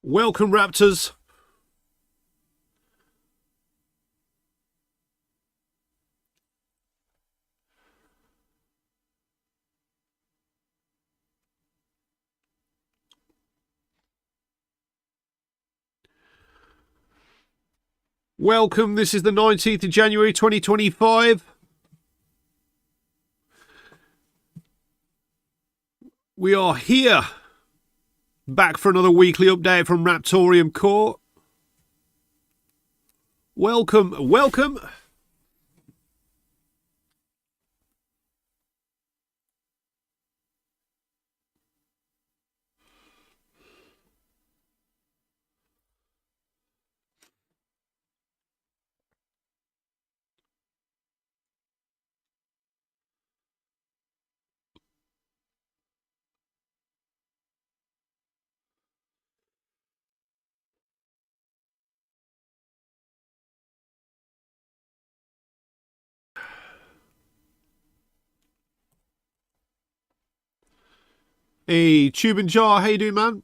Welcome, Raptors. Welcome. This is the 19th of January 2025. We are here. Back for another weekly update from Raptoreum Court. Welcome, welcome. Hey, Tube and Jar, how you doing, man?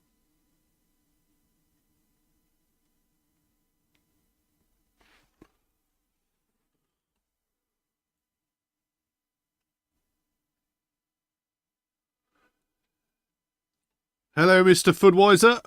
Hello, Mr. Foodwiser.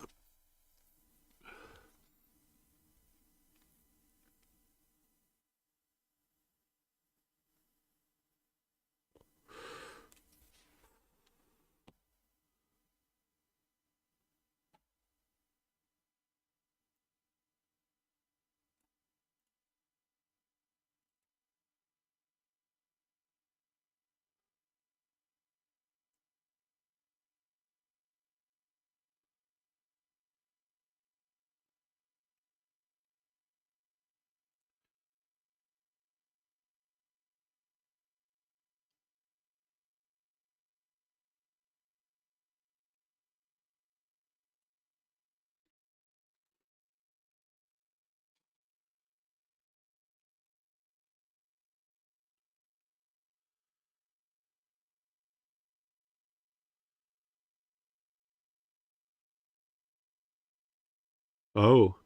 Oh.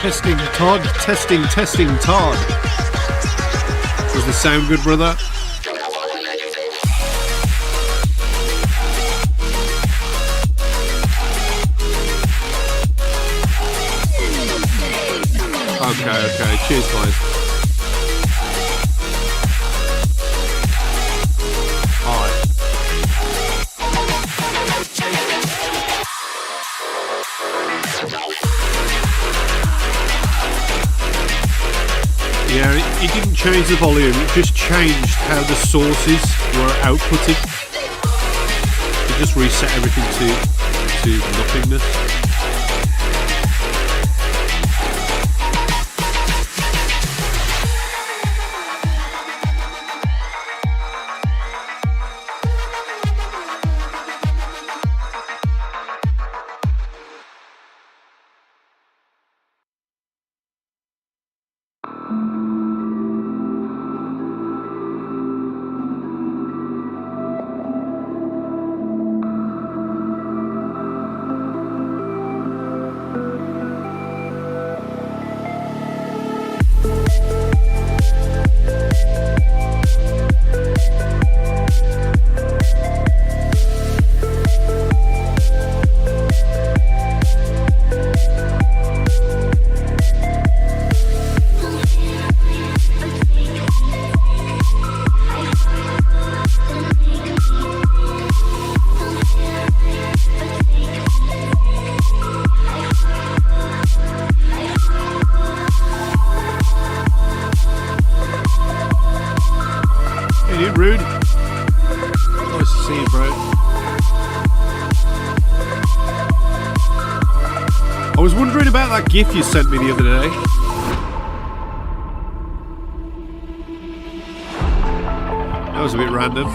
Testing Todd. Testing Todd. Does this sound good, brother? Okay. Cheers, guys. Alright. Yeah, it didn't change the volume, it just changed how the sources were outputted. It just reset everything to nothingness. Rude. Nice to see you, bro. I was wondering about that GIF you sent me the other day. That was a bit random.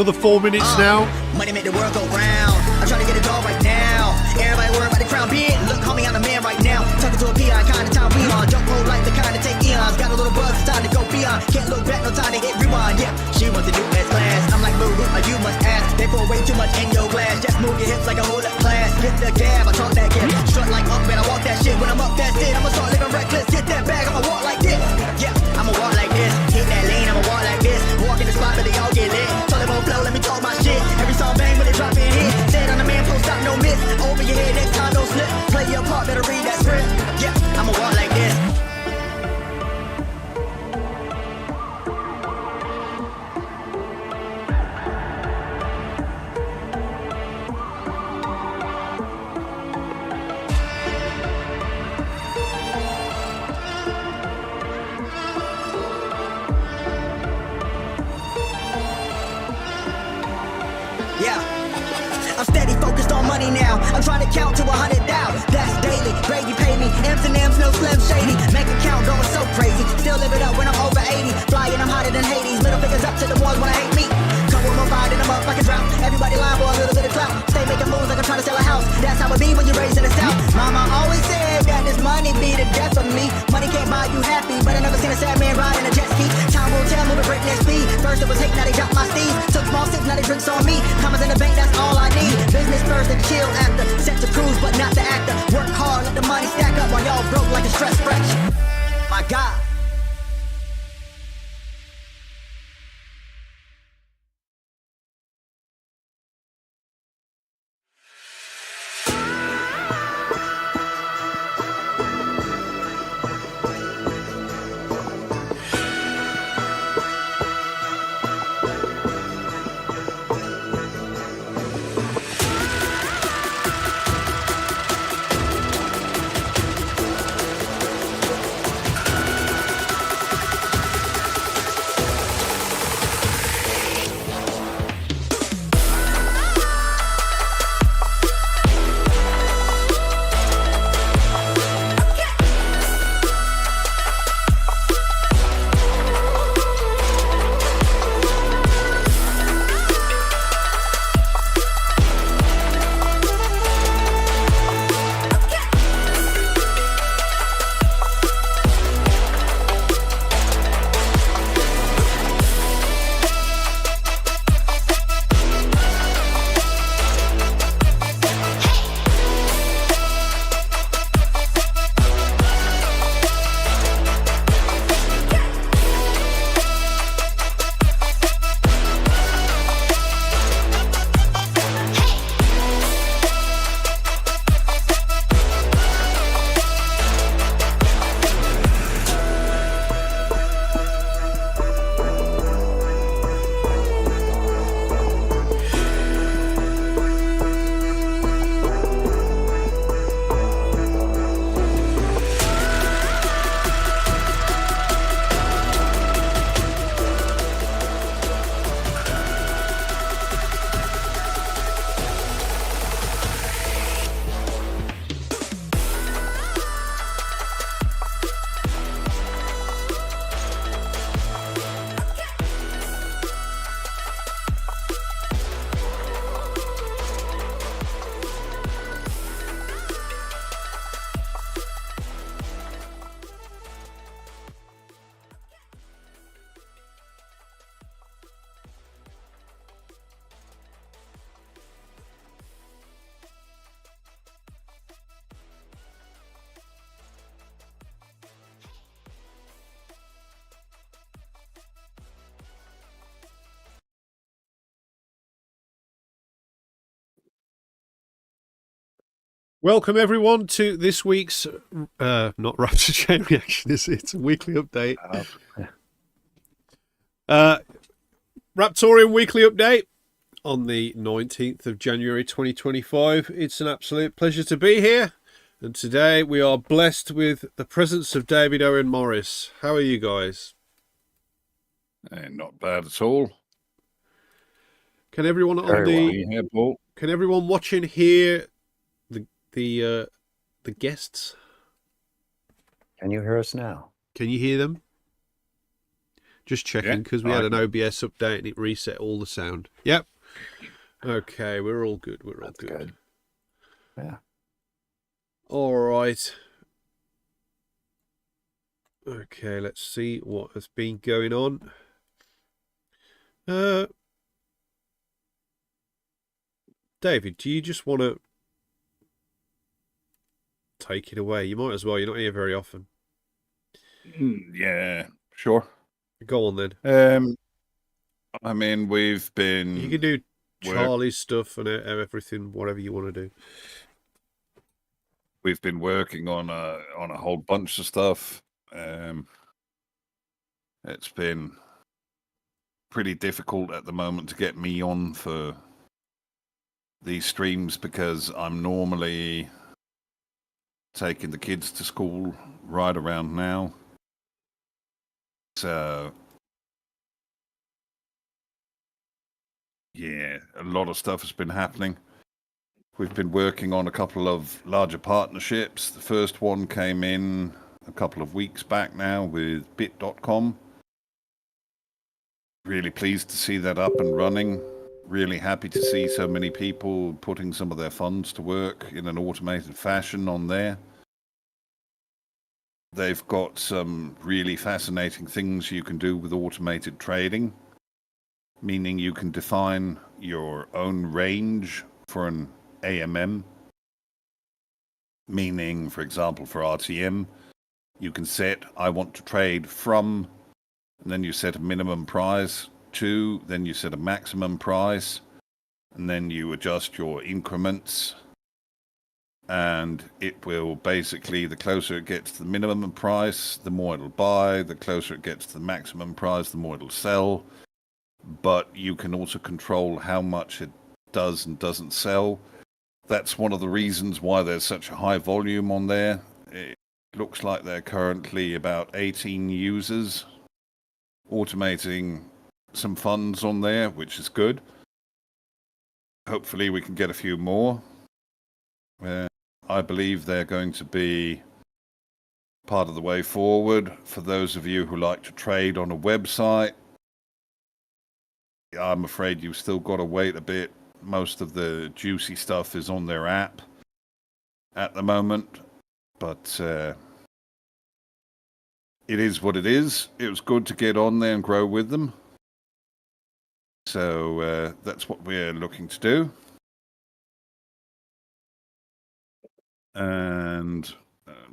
Another 4 minutes now. Money make the world go round. I'm trying to get it all right now. Everybody worried about the crown being. Look, homie, I'm the man right now. Talking to a peon, kind of time we on. Jump roll like the kind of take eons. Got a little buzz, it's time to go beyond. Can't look back, no time to hit rewind. Yeah, she wants to do S class. I'm like, boo, you must ask. They pour way too much in your glass. Just move your hips like a whole up class. Hit the gab, I talk that gab. Strut like up, and I walk that shit. When I'm up, that's it. I'ma start living reckless. Get that bag, I'ma walk like this. Yeah, I'ma walk like this. Hit that lane, I'ma walk like this. Walk in the spot, but they all get lit. Told them on flow, let me talk my shit. Every song bang when they drop in hit. Said on the man, post stop, no miss. Over your head, next time, don't slip. Play your part, better read that script. Yeah, I'ma walk like this. Yeah. I'm steady focused on money now. I'm trying to count to 100,000. That's daily. Brady pay me. M's and M's, no Slim Shady. Bank account going so crazy. Still live it up when I'm over 80. Flying, I'm hotter than Hades. Middle fingers up to the ones when I hate me. Come with my vibe and I'm up like a drought. Everybody lying for a little bit of clout. Stay making moves like I'm trying to sell a house. That's how it be when you're raised in the South. Mama always said that this money be the death of me. Money can't buy you happy, but I never seen a sad man ride in a jet ski. Time will tell, moving breakneck speed. First it was hate, now they drop my steez. Took small sips, now they drinks on me. Commas in the bank, that's all I need. Business first and chill after. Set to cruise, but not the actor. Work hard, let the money stack up while y'all broke like a stress fracture. My God. Welcome everyone to this week's not Raptor Chain Reaction, it's a weekly update. Raptoreum weekly update on the 19th of January 2025. It's an absolute pleasure to be here, and today we are blessed with the presence of David Owen Morris. How are you guys? Not bad at all. Can everyone on the can everyone watching hear the guests? Can you hear us now? Can you hear them? Just checking, because we had an OBS update and it reset all the sound. Yep. Okay, we're all good. We're all good. Yeah. All right. Okay, let's see what has been going on. David, do you just want to take it away? You might as well. You're not here very often. Yeah, sure. Go on then. I mean, we've been... You can do Charlie's stuff and everything, whatever you want to do. We've been working on a whole bunch of stuff. It's been pretty difficult at the moment to get me on for these streams because I'm normally taking the kids to school right around now. So yeah, a lot of stuff has been happening. We've been working on a couple of larger partnerships. The first one came in a couple of weeks back now with bit.com. Really pleased to see that up and running. Really happy to see so many people putting some of their funds to work in an automated fashion on there. They've got some really fascinating things you can do with automated trading, meaning you can define your own range for an AMM, meaning, for example, for RTM, you can set, I want to trade from, and then you set a minimum price, to, then you set a maximum price, and then you adjust your increments, and it will basically, the closer it gets to the minimum price, the more it'll buy, the closer it gets to the maximum price, the more it'll sell. But you can also control how much it does and doesn't sell. That's one of the reasons why there's such a high volume on there. It looks like there are currently about 18 users automating some funds on there, which is good. Hopefully we can get a few more. I believe they're going to be part of the way forward for those of you who like to trade on a website. I'm afraid you've still got to wait a bit. Most of the juicy stuff is on their app at the moment, but it is what it is. It was good to get on there and grow with them. So that's what we're looking to do. And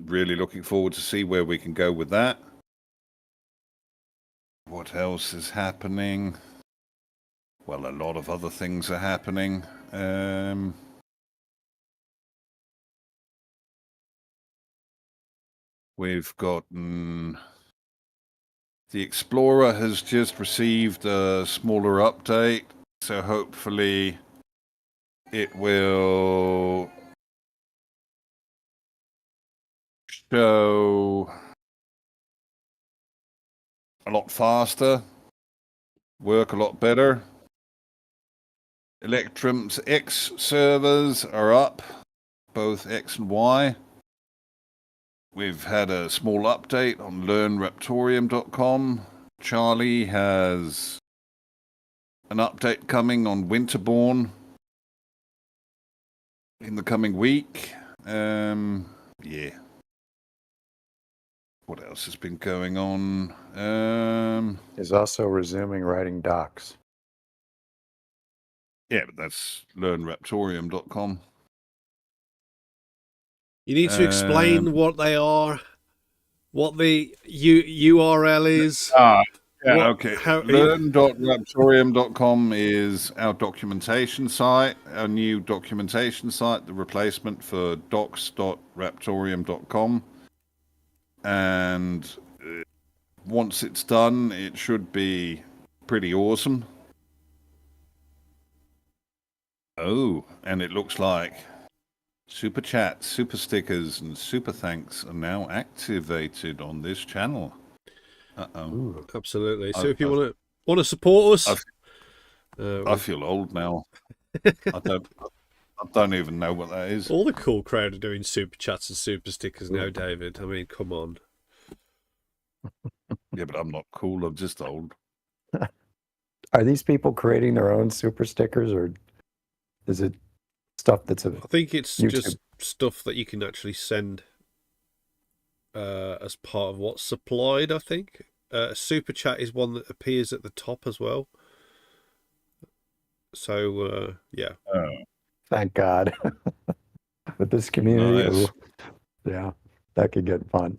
really looking forward to see where we can go with that. What else is happening? Well, a lot of other things are happening. We've gotten... The Explorer has just received a smaller update, so hopefully it will show a lot faster, work a lot better. Electrum's X servers are up, both X and Y. We've had a small update on learnraptorium.com. Charlie has an update coming on Winterborn in the coming week. Yeah. What else has been going on? Is also resuming writing docs. Yeah, but that's learnraptorium.com. You need to explain what they are, what the URL is. Yeah, okay. Learn.raptorium.com is our documentation site, our new documentation site, the replacement for docs.raptorium.com. And once it's done, it should be pretty awesome. Oh, and it looks like super chats, super stickers, and super thanks are now activated on this channel. Ooh. Absolutely. So if you want to support us, I feel old now. I don't even know what that is. all the cool crowd are doing super chats and super stickers now, David. I mean, come on. Yeah, but I'm not cool. I'm just old. Are these people creating their own super stickers, or is it stuff that's I think it's YouTube? just stuff that you can actually send as part of what's supplied, I think. Super chat is one that appears at the top as well. So, yeah. Thank God. With this community, Nice. ooh, yeah, that could get fun.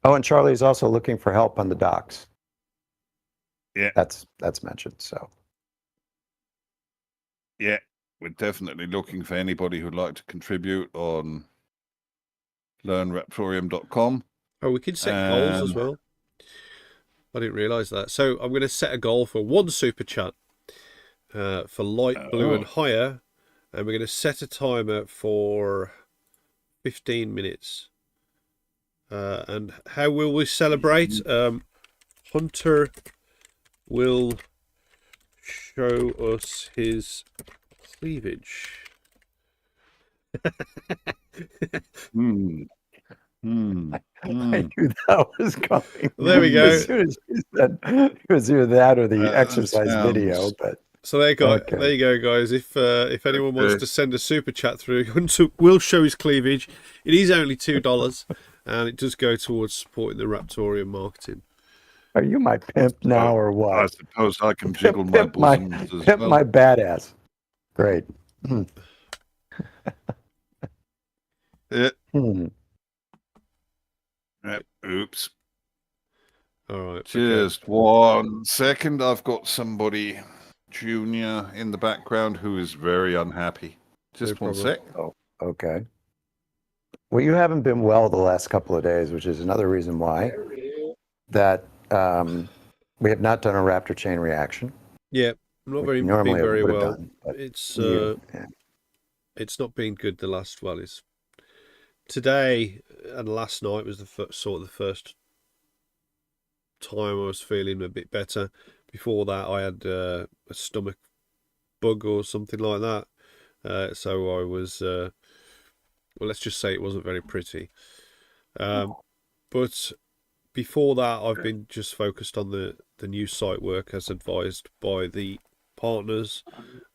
Oh, and Charlie's also looking for help on the docs. Yeah. That's mentioned. So Yeah, we're definitely looking for anybody who'd like to contribute on learnraptorium.com. Oh, we can set goals as well. I didn't realise that. So I'm going to set a goal for one super chat for light blue and higher, and we're going to set a timer for 15 minutes. And how will we celebrate? Hunter will show us his cleavage. Hmm. Hmm. I Hmm. knew that was coming. There we go. As soon as you said it was either that or the That exercise video, sounds- but So there you go. Okay. There you go, guys. If anyone wants Okay. to send a super chat through, we'll show his cleavage. It is only $2, and it does go towards supporting the Raptoreum marketing. are you my pimp now or I what? suppose I can jiggle my Pimp my, bosoms as pimp well. my badass. Great. Yeah. Hmm. Yeah. Oops. All right. Okay. Just 1 second. I've got somebody junior in the background who is very unhappy. Just No one problem. sec. Oh, okay. Well, you haven't been well the last couple of days, which is another reason why that we have not done a Raptor chain reaction. Yeah, not Which very normally been I very would have well. done, but It's yeah. it's not been good the last. Well, it's today and last night was the first time I was feeling a bit better. Before that, I had a stomach bug or something like that. So I was, well, let's just say it wasn't very pretty. But before that, I've been just focused on the new site work as advised by the partners,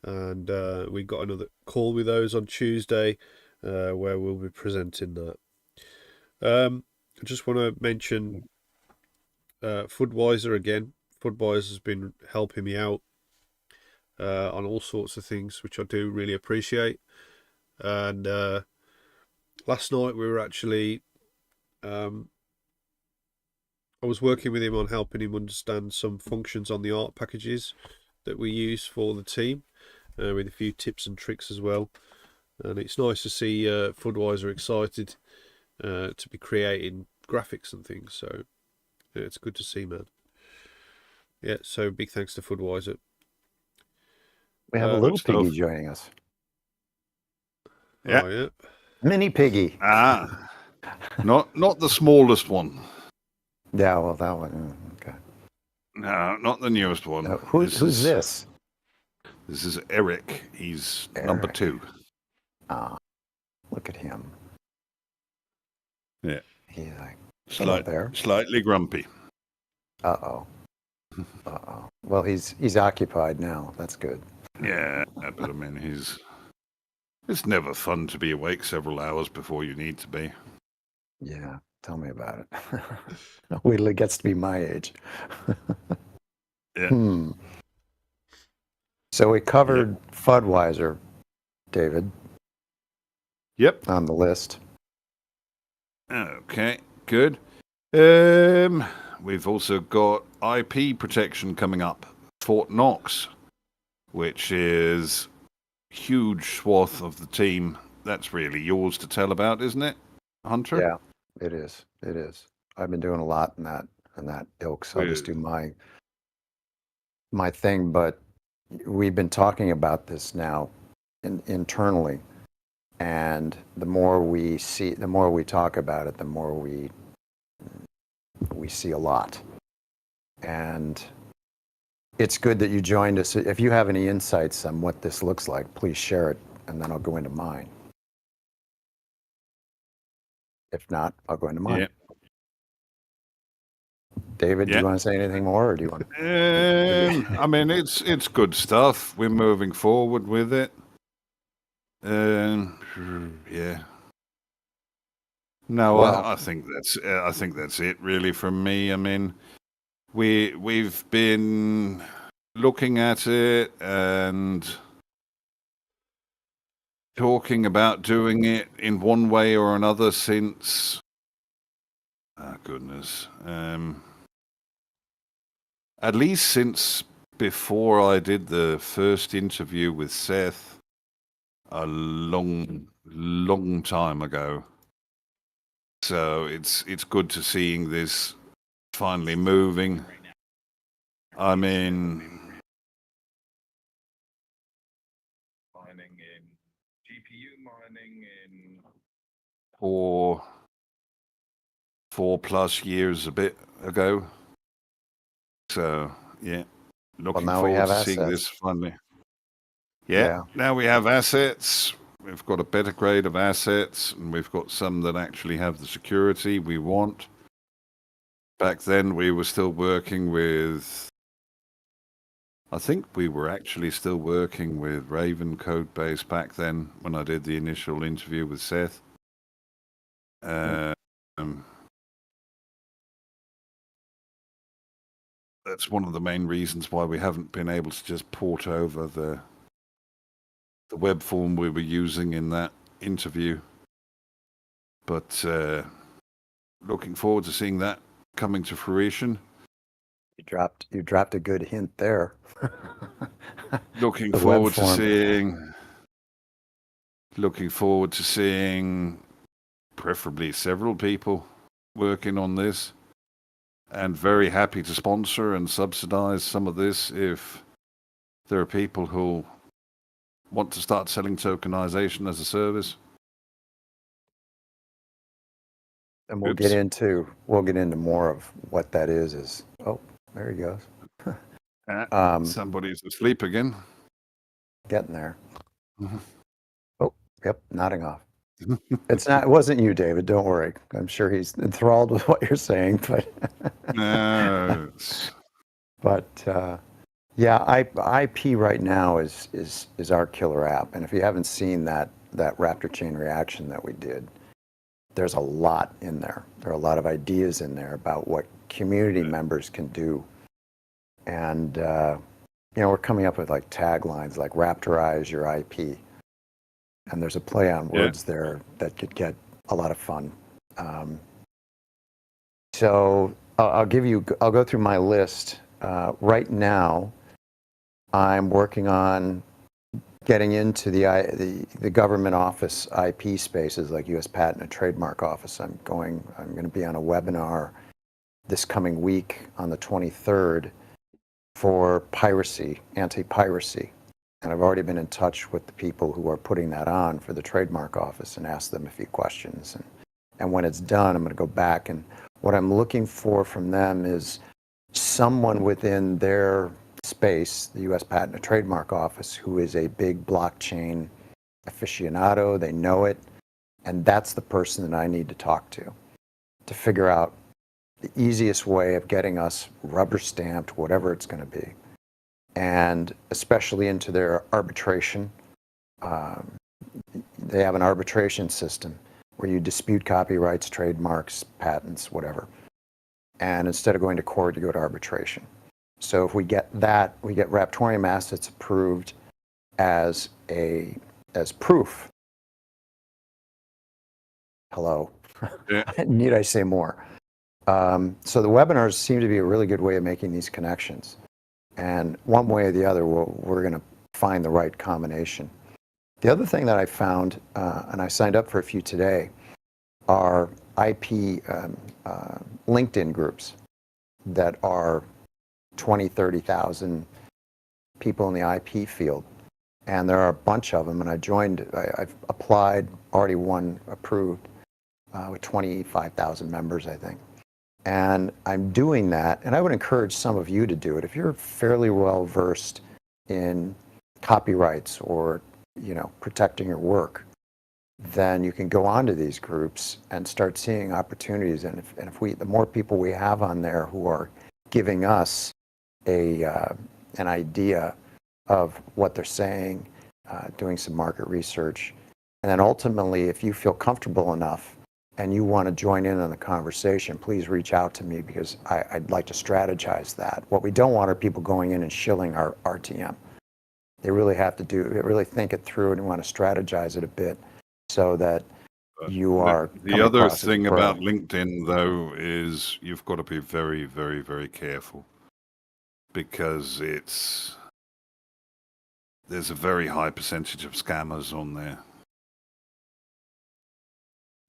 and we got another call with those on Tuesday, where we'll be presenting that. I just want to mention Fudweiser again. Fudweiser has been helping me out on all sorts of things, which I do really appreciate. And last night we were actually, I was working with him on helping him understand some functions on the art packages that we use for the team, with a few tips and tricks as well. And it's nice to see Fudweiser excited to be creating graphics and things. So yeah, it's good to see, man. Yeah, so big thanks to Fudweiser. We have a Good little piggy stuff. joining us. Yeah. Oh, yeah. Mini piggy. Ah, not the smallest one. Yeah, well, that one. Okay. No, not the newest one. Who's this? This is Eric. He's number Eric. 2. Ah, look at him. Yeah. He's like, hello there. Slightly grumpy. Uh-oh. Uh-oh. Well, he's occupied now. That's good. Yeah, but I mean, it's never fun to be awake several hours before you need to be. Yeah, tell me about it. Wait till it gets to be my age. Yeah. So we covered Fudweiser, David, Yep. on the list. Okay, good. We've also got IP protection coming up. Fort Knox, which is huge swath of the team. That's really yours to tell about, isn't it, Hunter? Yeah, it is. It is. I've been doing a lot in that ilk, so I'll just do my thing. But we've been talking about this now internally, and the more we talk about it, the more we see a lot. And it's good that you joined us. If you have any insights on what this looks like, please share it, and then I'll go into mine. If not, I'll go into mine. Yeah. David, do you want to say anything more, or do you want? I mean, it's good stuff. We're moving forward with it. Yeah. No, Well, I think that's it really from me. I mean, we've been looking at it and talking about doing it in one way or another since. Oh goodness. At least since before I did the first interview with Seth, a long time ago. So it's good to seeing this finally moving. I mean, mining in GPU mining in 4+ years a bit ago. So yeah, looking now we forward have to seeing assets. this finally. Yeah. Yeah, now we have assets. We've got a better grade of assets, and we've got some that actually have the security we want. Back then, we were still working with. I think we were actually still working with Raven code base back then when I did the initial interview with Seth. That's one of the main reasons why we haven't been able to just port over the web form we were using in that interview. But looking forward to seeing that coming to fruition. You dropped a good hint there. Looking The web forward to form. seeing preferably several people working on this, and very happy to sponsor and subsidize some of this if there are people who want to start selling tokenization as a service. And we'll Oops. get into more of what that is. Oh, there he goes. Somebody's asleep again. Getting there. Mhm. Oh, yep, nodding off. It wasn't you, David. Don't worry. I'm sure he's enthralled with what you're saying, but No, yeah, IP right now is our killer app. And if you haven't seen that Raptor chain reaction that we did, there's a lot in there. There are a lot of ideas in there about what community members can do. And we're coming up with like taglines like Raptorize your IP. And there's a play on words there that could get a lot of fun. So I'll go through my list. Right now, I'm working on getting into the government office IP spaces like U.S. Patent and Trademark Office. I'm going to be on a webinar this coming week on the 23rd for piracy, anti-piracy. And I've already been in touch with the people who are putting that on for the trademark office and asked them a few questions. And when it's done, I'm going to go back, and what I'm looking for from them is someone within their space, the U.S. Patent and Trademark Office, who is a big blockchain aficionado. They know it, and that's the person that I need to talk to figure out the easiest way of getting us rubber stamped, whatever it's going to be. And especially into their arbitration. They have an arbitration system where you dispute copyrights, trademarks, patents, whatever. And instead of going to court, you go to arbitration. So if we get that, we get Raptoreum assets approved as proof. Hello. Yeah. Need I say more? So the webinars seem to be a really good way of making these connections. And one way or the other, we're going to find the right combination. The other thing that I found, and I signed up for a few today, are IP LinkedIn groups that are 20, 30,000 people in the IP field. And there are a bunch of them, and I've applied, already one approved, with 25,000 members, I think. And I'm doing that, and I would encourage some of you to do it. If you're fairly well versed in copyrights or, protecting your work, then you can go onto these groups and start seeing opportunities. And if the more people we have on there who are giving us an idea of what they're saying, doing some market research, and then ultimately, if you feel comfortable enough and you want to join in on the conversation, please reach out to me, because I'd like to strategize that. What we don't want are people going in and shilling our RTM. They really have to really think it through and want to strategize it a bit so that you are. The other thing about LinkedIn, though, is you've got to be very, very, very careful, because there's a very high percentage of scammers on there.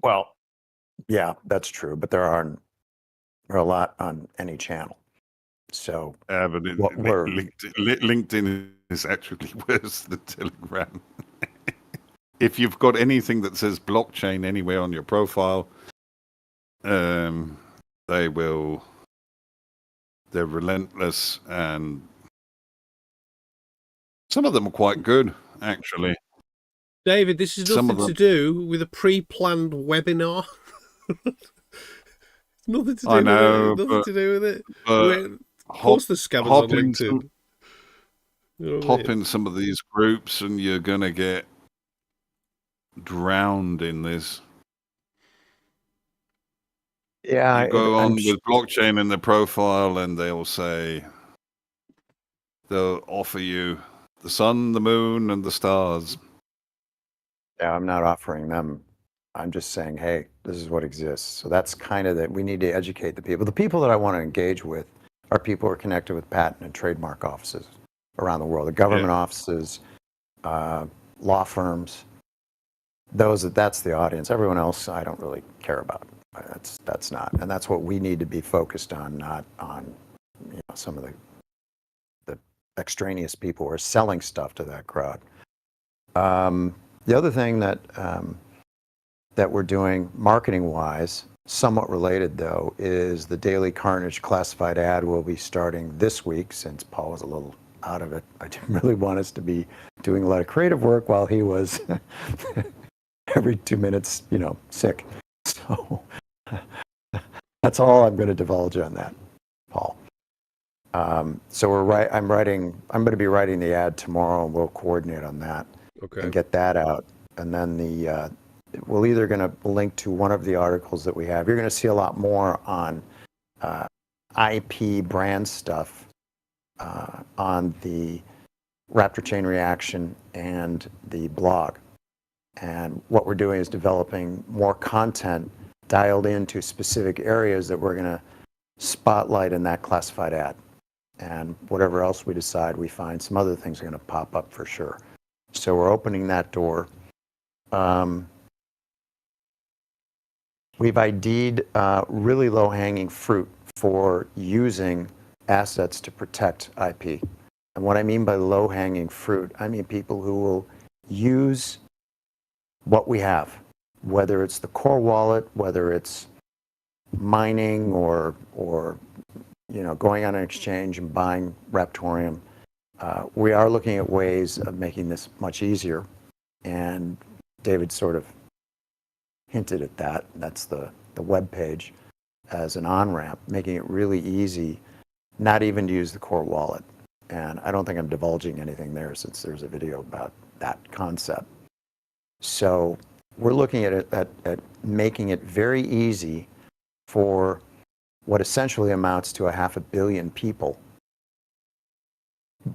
Well, yeah, that's true, but there are a lot on any channel. So But LinkedIn is actually worse than Telegram. If you've got anything that says blockchain anywhere on your profile, they're relentless, and Some of them are quite good, actually. David, this is Some nothing of to them, do with a pre-planned webinar. Nothing to I do with it. know, Nothing to do with it. but Of hop course, there's scammers on hop in some LinkedIn. You know what I hop mean? in some of these groups, and you're gonna get drowned in this. Yeah, You go I'm on with blockchain in the profile, and they'll offer you the sun, the moon, and the stars. yeah, I'm not offering them. I'm just saying, hey, this is what exists. So that's kind of that we need to educate the people. The people that I want to engage with are people who are connected with patent and trademark offices around the world, the government offices, law firms. That's the audience. Everyone else, I don't really care about. That's not, and that's what we need to be focused on, not on some of the extraneous people who are selling stuff to that crowd. The other thing that that we're doing marketing-wise, somewhat related though, is the Daily Carnage classified ad will be starting this week. Since Paul was a little out of it, I didn't really want us to be doing a lot of creative work while he was every 2 minutes, sick. So that's all I'm going to divulge on that, Paul. So I'm going to be writing the ad tomorrow, and we'll coordinate on that Okay. and get that out. And then we're either going to link to one of the articles that we have. You're going to see a lot more on IP brand stuff on the Raptor Chain Reaction and the blog. And what we're doing is developing more content dialed into specific areas that we're going to spotlight in that classified ad. And whatever else we decide, we find some other things are going to pop up for sure. So we're opening that door. We've ID'd really low-hanging fruit for using assets to protect IP. And what I mean by low-hanging fruit, I mean people who will use what we have, whether it's the core wallet, whether it's mining or going on an exchange and buying Raptoreum. We are looking at ways of making this much easier, and David sort of hinted at that. That's the web page as an on-ramp, making it really easy, not even to use the core wallet. And I don't think I'm divulging anything there since there's a video about that concept. So we're looking at making it very easy for what essentially amounts to 500 million people.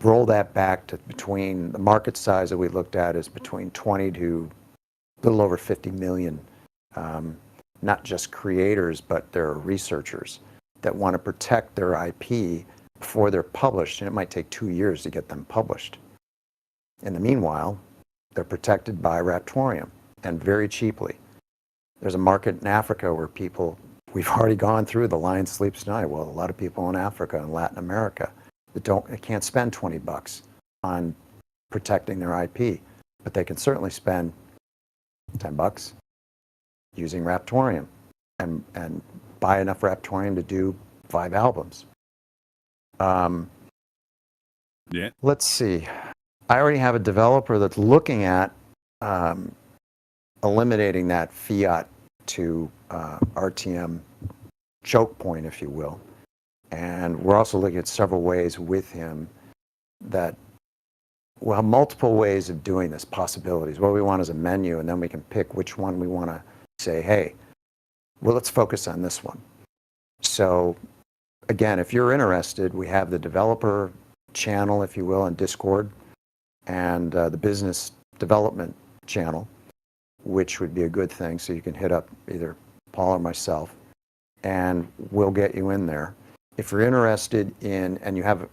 Roll that back to between the market size that we looked at is between 20 to a little over 50 million, not just creators, but there are researchers that want to protect their IP before they're published, and it might take 2 years to get them published. In the meanwhile, they're protected by Raptoreum, and very cheaply. There's a market in Africa where we've already gone through the lion sleeps tonight. Well, a lot of people in Africa and Latin America that can't spend $20 on protecting their IP, but they can certainly spend $10 using Raptoreum and buy enough Raptoreum to do 5 albums. Let's see. I already have a developer that's looking at eliminating that fiat to RTM choke point, if you will. And we're also looking at several ways with him that we'll have multiple ways of doing this, possibilities. What we want is a menu, and then we can pick which one we want to say, hey, well, let's focus on this one. So again, if you're interested, we have the developer channel, if you will, on Discord, and the business development channel, which would be a good thing. So you can hit up either Paul or myself, and we'll get you in there. If you're interested in, and you have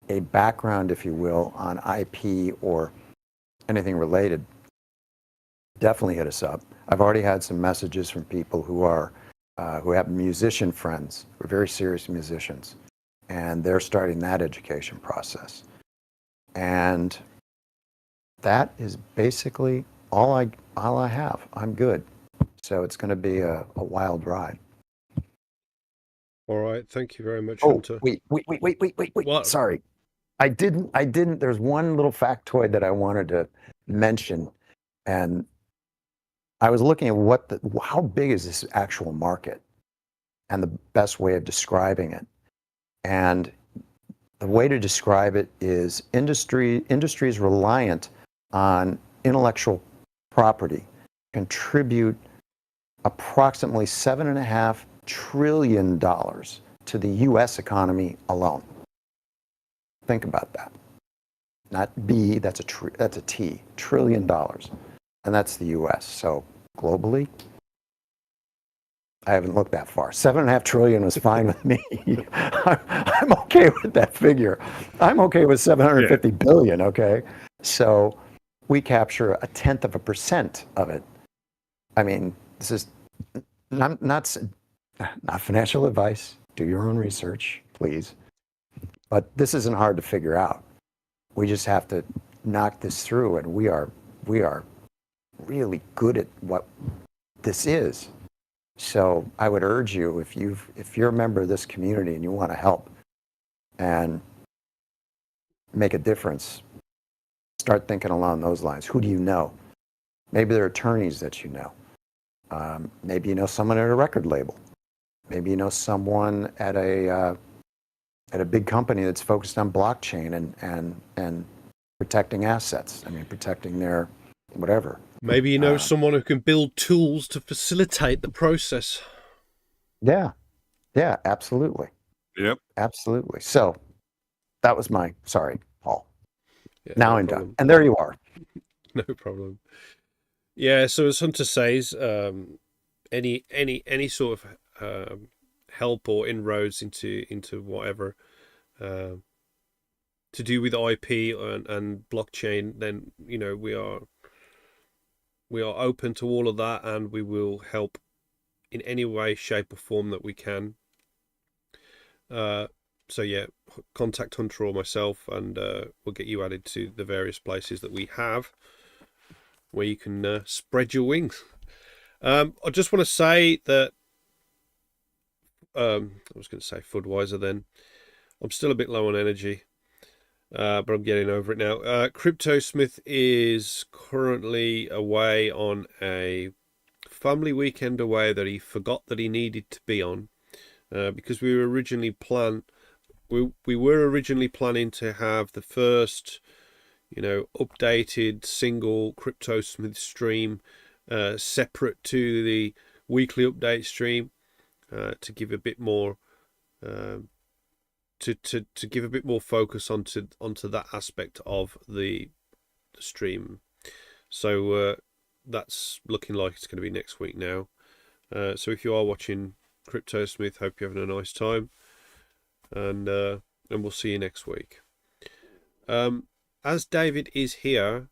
a background, if you will, on IP or anything related, definitely hit us up. I've already had some messages from people who have musician friends, who are very serious musicians, and they're starting that education process. And that is basically all I have. I'm good. So it's going to be a wild ride. All right. Thank you very much, Oh, Hunter. wait. What? Sorry. I didn't. There's one little factoid that I wanted to mention, and I was looking at how big is this actual market, and the best way of describing it. And the way to describe it is industries reliant on intellectual property contribute approximately $7.5 trillion to the U.S. economy alone. Think about that. Not B, that's a T, $1 trillion. And that's the US. So globally, I haven't looked that far. $7.5 trillion was fine with me. I'm okay with that figure. I'm okay with 750 billion, okay? So we capture 0.1% of it. I mean, this is not financial advice. Do your own research, please. But this isn't hard to figure out. We just have to knock this through, and we are really good at what this is. So I would urge you, if you're a member of this community and you want to help and make a difference, start thinking along those lines. Who do you know? Maybe there are attorneys that you know. Maybe you know someone at a record label. Maybe you know someone at a big company that's focused on blockchain and protecting assets. I mean, protecting their whatever. Maybe you know someone who can build tools to facilitate the process. Yeah, absolutely. Yep. Absolutely. So that was sorry, Paul. Yeah, now no I'm problem. done. And there you are. No problem. Yeah, so as Hunter says, any sort of help or inroads into whatever to do with IP and blockchain, then we are open to all of that, and we will help in any way, shape, or form that we can. So yeah, contact Hunter or myself, and we'll get you added to the various places that we have where you can spread your wings. I just want to say that I was going to say Fudweiser then. I'm still a bit low on energy, but I'm getting over it now. CryptoSmith is currently away on a family weekend away that he forgot that he needed to be on, because we were originally planning to have the first, updated single CryptoSmith stream separate to the weekly update stream, to give a bit more to give a bit more focus onto that aspect of the stream. So that's looking like it's going to be next week now. So if you are watching CryptoSmith, hope you're having a nice time, and we'll see you next week. As David is here,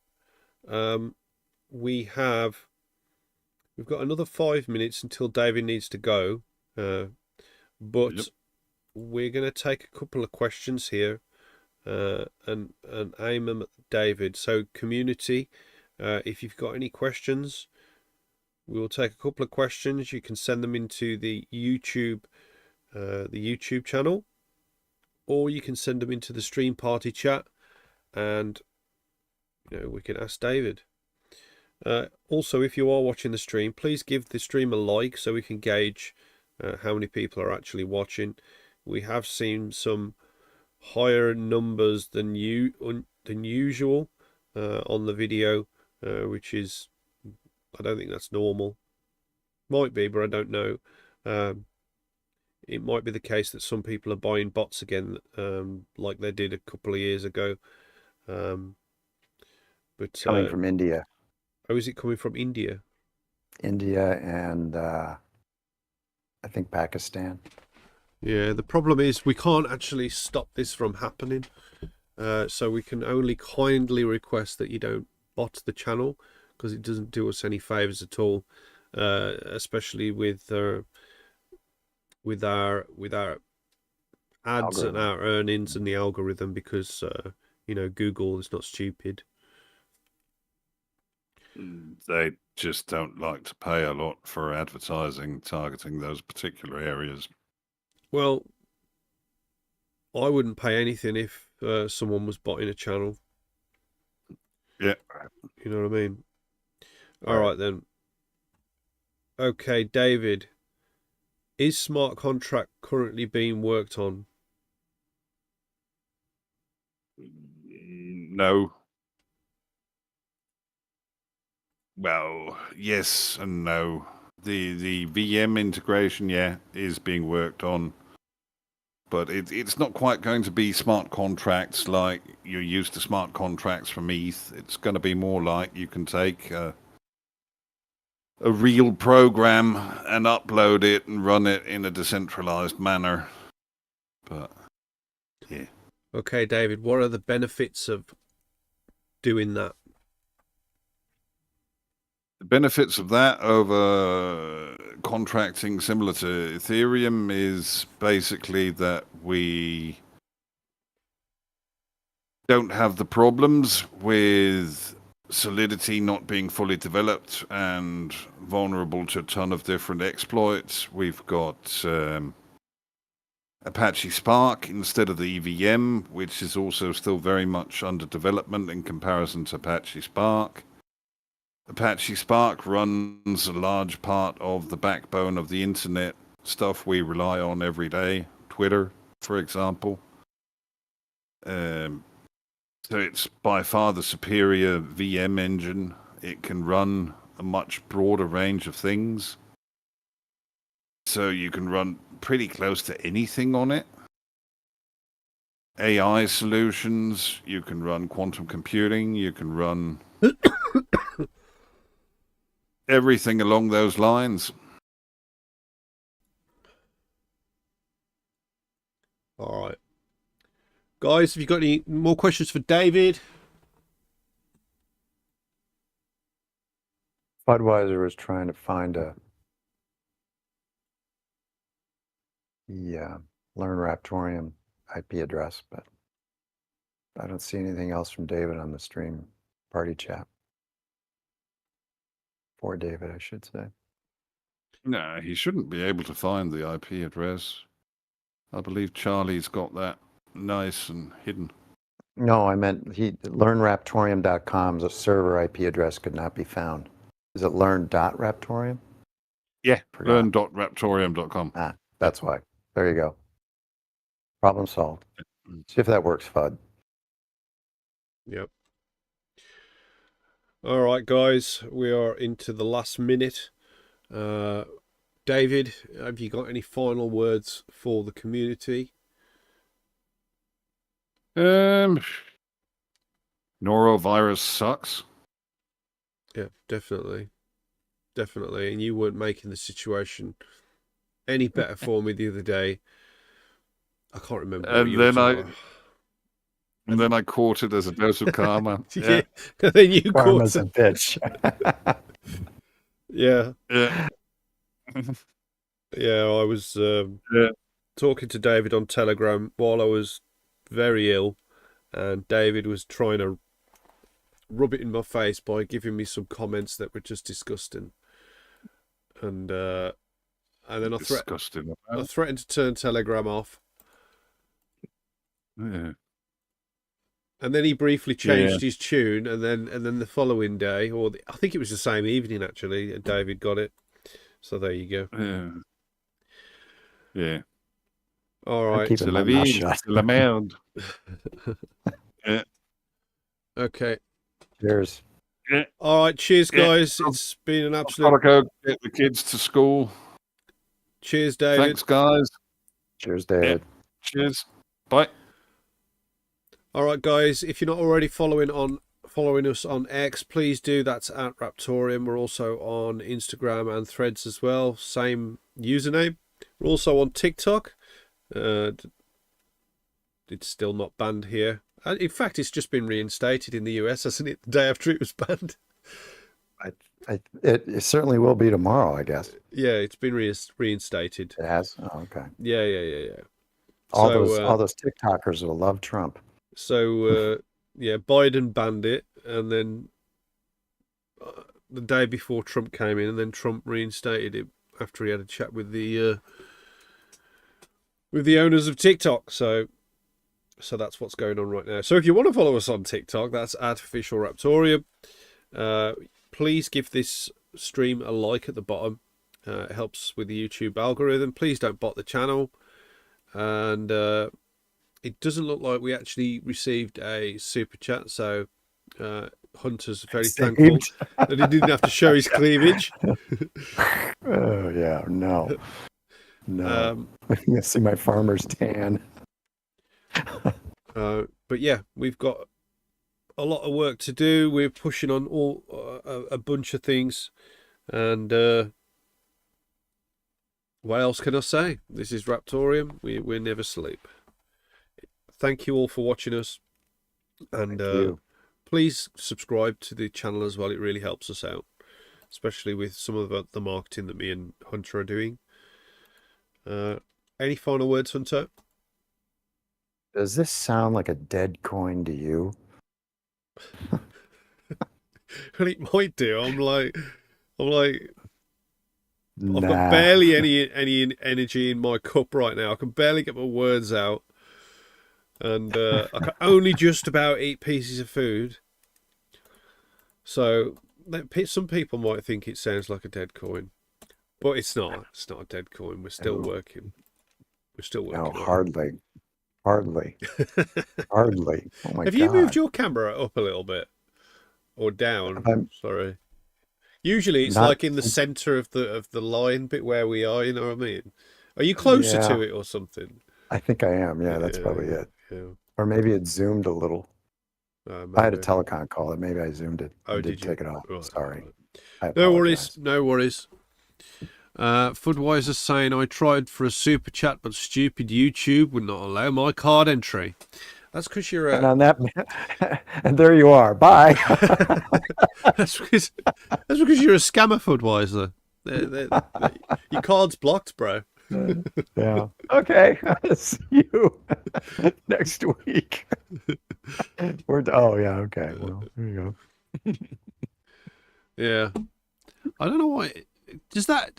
we've got another 5 minutes until David needs to go, but Yep. we're going to take a couple of questions here and aim them at David. So community, if you've got any questions, we'll take a couple of questions. You can send them into the YouTube channel, or you can send them into the stream party chat, and we can ask David. Also, if you are watching the stream, please give the stream a like so we can gauge how many people are actually watching. We have seen some higher numbers than usual on the video, which is, I don't think that's normal. Might be, but I don't know. It might be the case that some people are buying bots again, like they did a couple of years ago. But Coming from India. Oh, is it coming from India? India and I think Pakistan. Yeah, the problem is we can't actually stop this from happening. So we can only kindly request that you don't bot the channel, because it doesn't do us any favors at all, especially with our ads Algorithm. and our earnings and the algorithm, because Google is not stupid. They just don't like to pay a lot for advertising targeting those particular areas. Well, I wouldn't pay anything if someone was botting a channel. Yeah. You know what I mean? All right then. Okay, David. Is smart contract currently being worked on? No. Well, yes and no. The VM integration, yeah, is being worked on, but it's not quite going to be smart contracts like you're used to smart contracts from ETH. It's going to be more like you can take a real program and upload it and run it in a decentralized manner. But yeah. Okay, David, what are the benefits of doing that? The benefits of that over contracting similar to Ethereum is basically that we don't have the problems with Solidity not being fully developed and vulnerable to a ton of different exploits. We've got Apache Spark instead of the EVM, which is also still very much under development in comparison to Apache Spark. Apache Spark runs a large part of the backbone of the internet stuff we rely on every day. Twitter, for example. So it's by far the superior VM engine. It can run a much broader range of things. So you can run pretty close to anything on it. AI solutions, you can run quantum computing, you can run everything along those lines. All right. Guys, have you got any more questions for David? Budweiser was trying to find learn Raptoreum IP address, but I don't see anything else from David on the stream party chat. For David, I should say. No, he shouldn't be able to find the IP address. I believe Charlie's got that nice and hidden. No, I meant learnraptorium.com's server IP address could not be found. Is it learn.raptorium? Yeah, Forgot. learn.raptorium.com. Ah, that's why. There you go. Problem solved. See if that works, FUD. Yep. All right, guys, we are into the last minute. David, have you got any final words for the community? Norovirus sucks. Yeah, definitely. Definitely. And you weren't making the situation any better for me the other day. I can't remember what you were talking about. And then I caught it as a dose of karma. Yeah. And then you Karma's caught a bitch. Yeah. Yeah. Yeah, I was talking to David on Telegram while I was very ill, and David was trying to rub it in my face by giving me some comments that were just disgusting. And then I threatened to turn Telegram off. Yeah. And then he briefly changed his tune, and then the following day, I think it was the same evening actually, David got it. So there you go. Yeah. Yeah. All right. Keep my mouth shut. La merde. Yeah. Okay. Cheers. Yeah. All right. Cheers, guys. It's been an absolute. I've got to go get the kids to school. Cheers, David. Thanks, guys. Cheers, David. Yeah. Cheers. Bye. All right, guys. If you're not already following us on X, please do. That's at Raptoreum. We're also on Instagram and Threads as well. Same username. We're also on TikTok. It's still not banned here. In fact, it's just been reinstated in the US, hasn't it? The day after it was banned. It certainly will be tomorrow, I guess. Yeah, it's been reinstated. It has? Oh, okay. Yeah. All those TikTokers will love Trump. So, Biden banned it, and then the day before Trump came in, and then Trump reinstated it after he had a chat with the owners of TikTok. So, So that's what's going on right now. So if you want to follow us on TikTok, that's at Official Raptoreum. Please give this stream a like at the bottom. It helps with the YouTube algorithm. Please don't bot the channel. And it doesn't look like we actually received a super chat, so Hunter's very thankful that he didn't have to show his cleavage. Oh yeah, no. I can see my farmer's tan. But yeah, we've got a lot of work to do. We're pushing on a bunch of things, and what else can I say? This is Raptoreum. We never sleep. Thank you all for watching us, and please subscribe to the channel as well. It really helps us out, especially with some of the marketing that me and Hunter are doing. Any final words, Hunter? Does this sound like a dead coin to you? Well, it might do. I'm like, I've Nah. got barely any energy in my cup right now. I can barely get my words out, and I can only just about eat pieces of food. So some people might think it sounds like a dead coin, but it's not. It's not a dead coin. We're still working. We're still working. No, hardly. Hardly. Hardly. Oh my God. Have you moved your camera up a little bit? Or down? Sorry. Usually it's like in the center of the line bit where we are, you know what I mean? Are you closer to it or something? I think I am. Yeah, that's probably it. Yeah. Or maybe it zoomed a little. I had a telecom call. Maybe I zoomed it. Oh, I did you? take it off. Right, Sorry. right. No worries. No worries. Fudweiser saying, I tried for a super chat, but stupid YouTube would not allow my card entry. That's because you're and on that, and there you are. Bye. that's because you're a scammer, Fudweiser. Your card's blocked, bro. Yeah. Okay. I'll see you next week. Oh yeah. Okay. Well, there you go. Yeah. I don't know why. Does that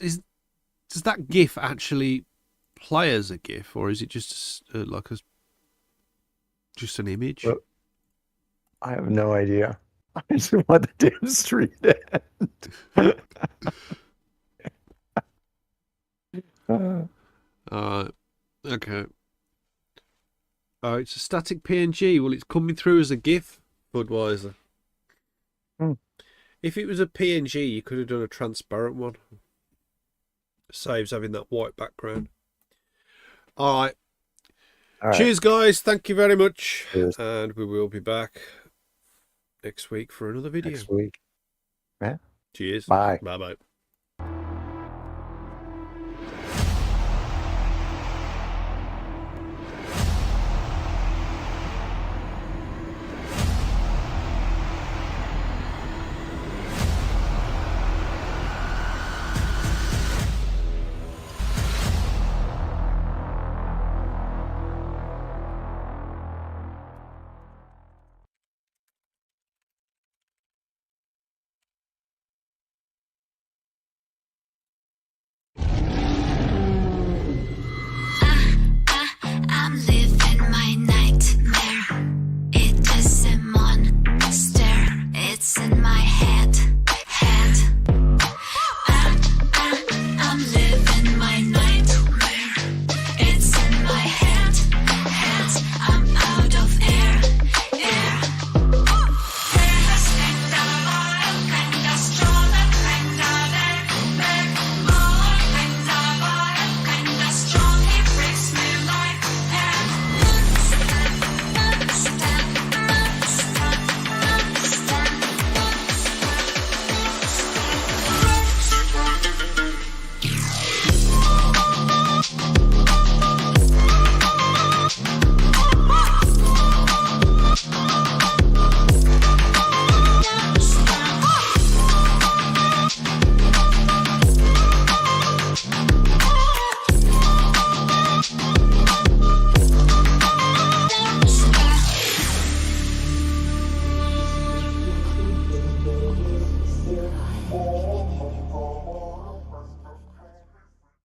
GIF actually play as a GIF, or is it just just an image? Well, I have no idea. I just want the damn street end. Okay. It's a static PNG. Well, it's coming through as a GIF, Budweiser. If it was a PNG, you could have done a transparent one. Saves having that white background. All right. Cheers, guys. Thank you very much. Cheers. And we will be back next week for another video. Next week. Yeah. Cheers. Bye. Bye-bye.